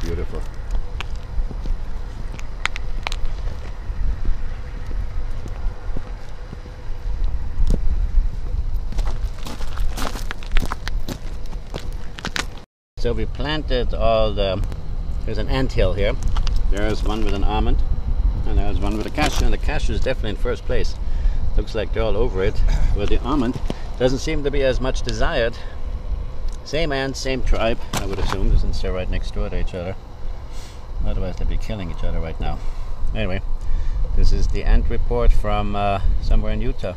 Beautiful. So we planted all the, there's an anthill here. There's one with an almond, and there's one with a cashew, and the cashew is definitely in first place. Looks like they're all over it, where the almond doesn't seem to be as much desired. Same ant, same tribe, I would assume, since they're right next door to each other. Otherwise they'd be killing each other right now. Anyway, this is the ant report from somewhere in Utah.